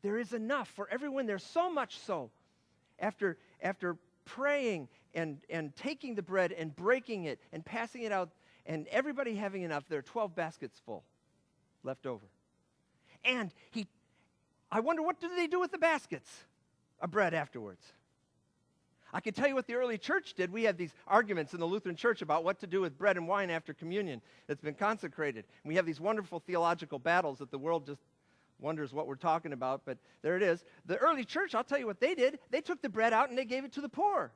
there is enough for everyone there, so much so. After praying and taking the bread and breaking it and passing it out and everybody having enough, there are 12 baskets full left over. And I wonder, what do they do with the baskets of bread afterwards? I can tell you what the early church did. We had these arguments in the Lutheran Church about what to do with bread and wine after communion that's been consecrated. And we have these wonderful theological battles that the world just wonders what we're talking about, but there it is. The early church, I'll tell you what they did. They took the bread out and they gave it to the poor.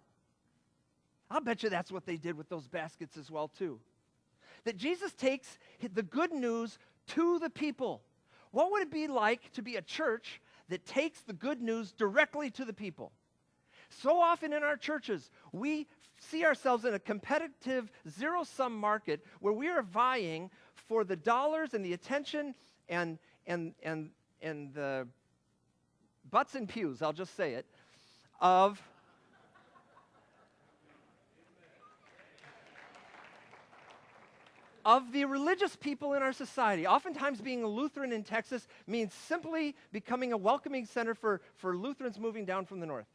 I'll bet you that's what they did with those baskets as well, too. That Jesus takes the good news to the people. What would it be like to be a church that takes the good news directly to the people? So often in our churches, we see ourselves in a competitive zero-sum market where we are vying for the dollars and the attention and the butts and pews, I'll just say it, of the religious people in our society. Oftentimes being a Lutheran in Texas means simply becoming a welcoming center for Lutherans moving down from the north.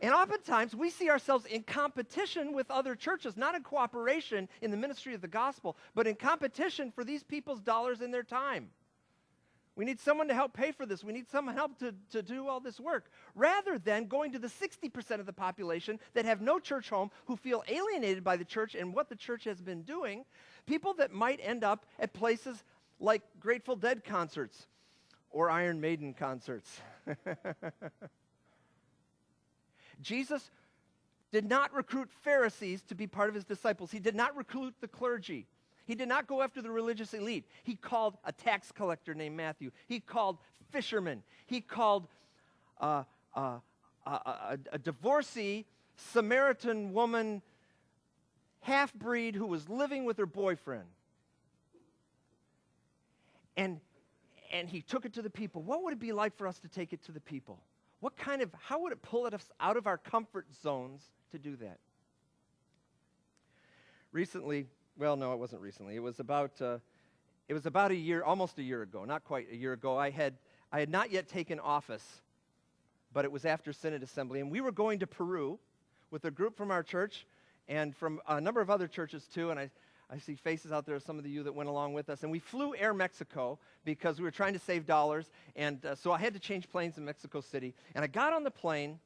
And oftentimes, we see ourselves in competition with other churches, not in cooperation in the ministry of the gospel, but in competition for these people's dollars and their time. We need someone to help pay for this. We need some help to do all this work. Rather than going to the 60% of the population that have no church home, who feel alienated by the church and what the church has been doing, people that might end up at places like Grateful Dead concerts or Iron Maiden concerts. Jesus did not recruit Pharisees to be part of his disciples. He did not recruit the clergy. He did not go after the religious elite. He called a tax collector named Matthew. He called fishermen. He called a divorcee Samaritan woman, half-breed, who was living with her boyfriend. And he took it to the people. What would it be like for us to take it to the people? How would it pull us out of our comfort zones to do that? Recently, well, no, it wasn't recently. It was about a year, almost a year ago, not quite a year ago. I had not yet taken office, but it was after Synod Assembly, and we were going to Peru with a group from our church and from a number of other churches too, and I see faces out there of some of you that went along with us. And we flew Air Mexico because we were trying to save dollars. And so I had to change planes in Mexico City. And I got on the plane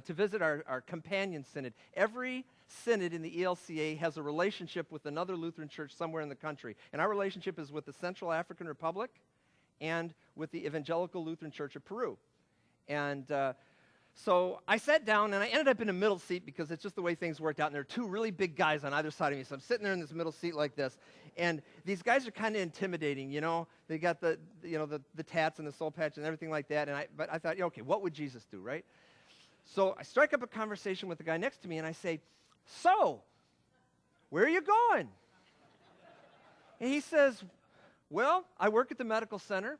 to visit our companion synod. Every synod in the ELCA has a relationship with another Lutheran church somewhere in the country. And our relationship is with the Central African Republic and with the Evangelical Lutheran Church of Peru. And so I sat down, and I ended up in a middle seat because it's just the way things worked out. And there are two really big guys on either side of me. So I'm sitting there in this middle seat like this. And these guys are kind of intimidating, you know. They got the tats and the soul patch and everything like that. But I thought, okay, what would Jesus do, right? So I strike up a conversation with the guy next to me, and I say, so, where are you going? And he says, well, I work at the medical center,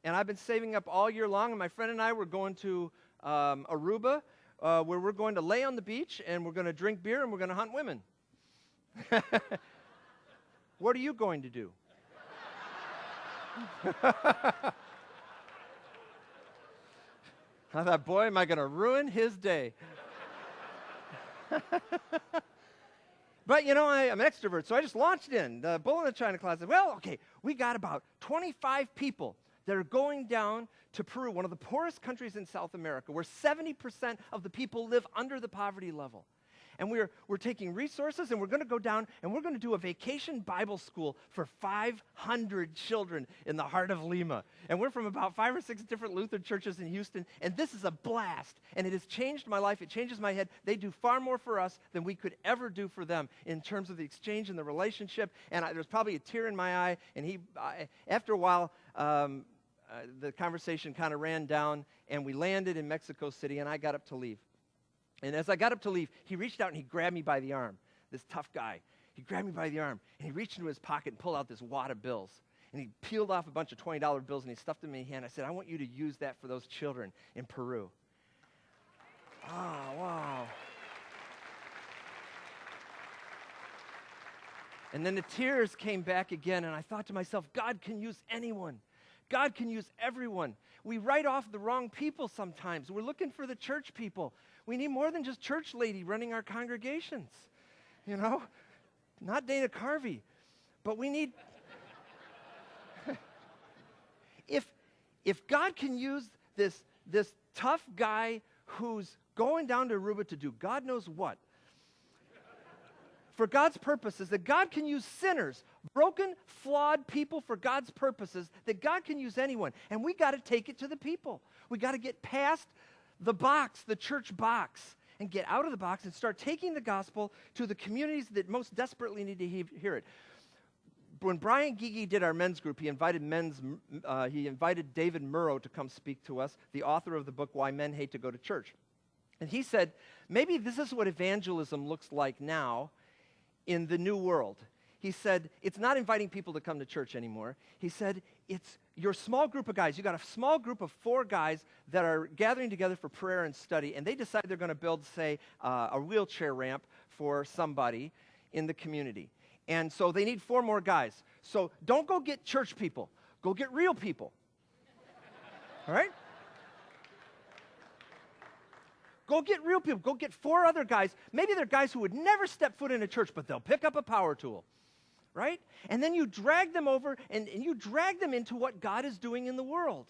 and I've been saving up all year long, and my friend and I were going to Aruba, where we're going to lay on the beach, and we're going to drink beer, and we're going to hunt women. What are you going to do? I thought, boy, am I going to ruin his day. But, you know, I'm an extrovert, so I just launched in. The bull in the china closet. Well, okay, we got about 25 people that are going down to Peru, one of the poorest countries in South America, where 70% of the people live under the poverty level. And we're taking resources, and we're going to go down, and we're going to do a vacation Bible school for 500 children in the heart of Lima. And we're from about 5 or 6 different Lutheran churches in Houston, and this is a blast. And it has changed my life. It changes my head. They do far more for us than we could ever do for them in terms of the exchange and the relationship. And there's probably a tear in my eye. And after a while, the conversation kind of ran down, and we landed in Mexico City, and I got up to leave. And as I got up to leave, he reached out and he grabbed me by the arm, this tough guy. He grabbed me by the arm, and he reached into his pocket and pulled out this wad of bills. And he peeled off a bunch of $20 bills, and he stuffed them in my hand. I said, I want you to use that for those children in Peru. Oh, wow. And then the tears came back again, and I thought to myself, God can use anyone. God can use everyone. We write off the wrong people sometimes. We're looking for the church people. We need more than just church lady running our congregations. You know? Not Dana Carvey. But we need... If God can use this tough guy who's going down to Aruba to do God knows what, for God's purposes, that God can use sinners, broken, flawed people for God's purposes, that God can use anyone. And we got to take it to the people. We got to get past the box, the church box, and get out of the box and start taking the gospel to the communities that most desperately need to hear it. When Brian Gigi did our men's group, he invited David Murrow to come speak to us, the author of the book, Why Men Hate to Go to Church. And he said, maybe this is what evangelism looks like now in the new world. He said, it's not inviting people to come to church anymore. He said, it's your small group of guys. You got a small group of 4 guys that are gathering together for prayer and study, and they decide they're going to build, say, a wheelchair ramp for somebody in the community. And so they need 4 more guys. So don't go get church people. Go get real people. All right? Go get real people. Go get 4 other guys. Maybe they're guys who would never step foot in a church, but they'll pick up a power tool. Right? And then you drag them over, and you drag them into what God is doing in the world.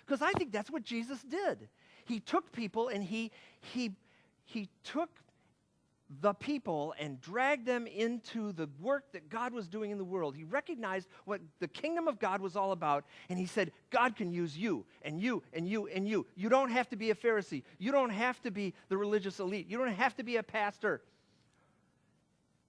Because I think that's what Jesus did. He took people, and he took the people and dragged them into the work that God was doing in the world. He recognized what the kingdom of God was all about, and he said, God can use you, and you, and you, and you. You don't have to be a Pharisee. You don't have to be the religious elite. You don't have to be a pastor.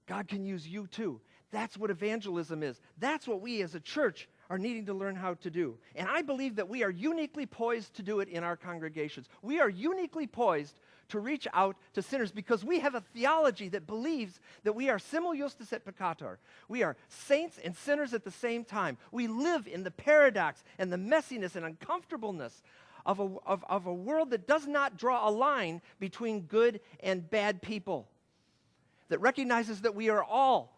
God can use you too. That's what evangelism is. That's what we as a church are needing to learn how to do. And I believe that we are uniquely poised to do it in our congregations. We are uniquely poised to reach out to sinners because we have a theology that believes that we are simul justus et peccator. We are saints and sinners at the same time. We live in the paradox and the messiness and uncomfortableness of a world that does not draw a line between good and bad people, that recognizes that we are all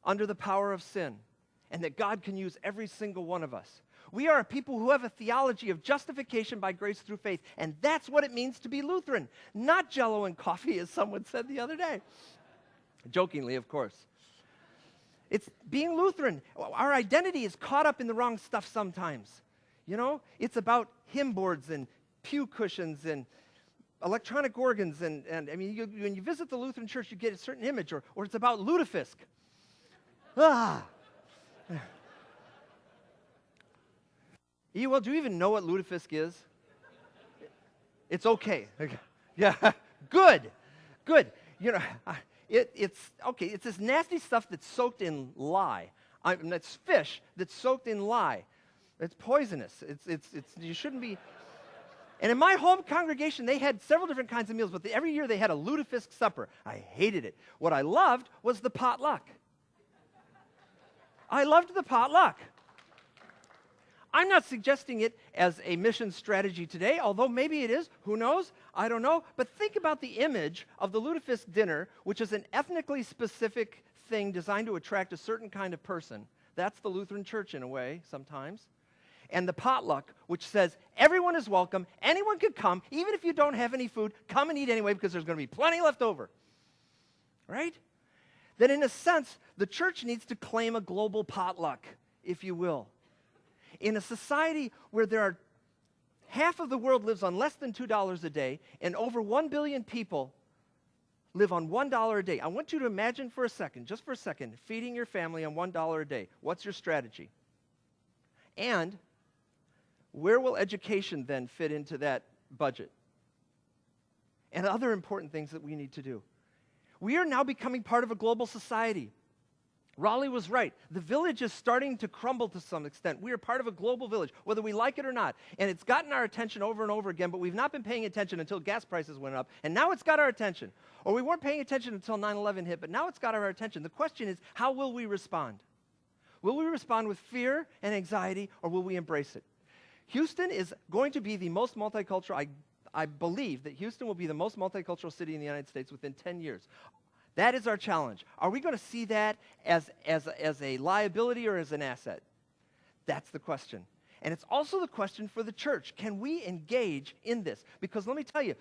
under the power of sin and that God can use every single one of us. We are a people who have a theology of justification by grace through faith, and that's what it means to be Lutheran, not Jell-O and coffee, as someone said the other day. Jokingly, of course. It's being Lutheran. Our identity is caught up in the wrong stuff sometimes. You know, it's about hymn boards and pew cushions and electronic organs, and I mean, when you visit the Lutheran church, you get a certain image, or it's about lutefisk. Well, do you even know what lutefisk is? It's okay. Yeah, good. You know, it's okay. It's this nasty stuff that's soaked in lye. It's fish that's soaked in lye. It's poisonous. It's you shouldn't be. And in my home congregation, they had several different kinds of meals, but every year they had a lutefisk supper. I hated it. What I loved was the potluck. I loved the potluck. I'm not suggesting it as a mission strategy today, although maybe it is. Who knows? I don't know. But think about the image of the lutefisk dinner, which is an ethnically specific thing designed to attract a certain kind of person. That's the Lutheran Church in a way, sometimes. And the potluck, which says everyone is welcome, anyone can come, even if you don't have any food, come and eat anyway because there's going to be plenty left over. Right? That in a sense, the church needs to claim a global potluck, if you will. In a society where half of the world lives on less than $2 a day, and over 1 billion people live on $1 a day. I want you to imagine for a second, just for a second, feeding your family on $1 a day. What's your strategy? And where will education then fit into that budget? And other important things that we need to do. We are now becoming part of a global society. Raleigh was right. The village is starting to crumble to some extent. We are part of a global village, whether we like it or not. And it's gotten our attention over and over again, but we've not been paying attention until gas prices went up. And now it's got our attention. Or we weren't paying attention until 9/11 hit, but now it's got our attention. The question is, how will we respond? Will we respond with fear and anxiety, or will we embrace it? Houston is going to be the most multicultural. I believe that Houston will be the most multicultural city in the United States within 10 years. That is our challenge. Are we going to see that as a liability or as an asset? That's the question. And it's also the question for the church. Can we engage in this? Because let me tell you,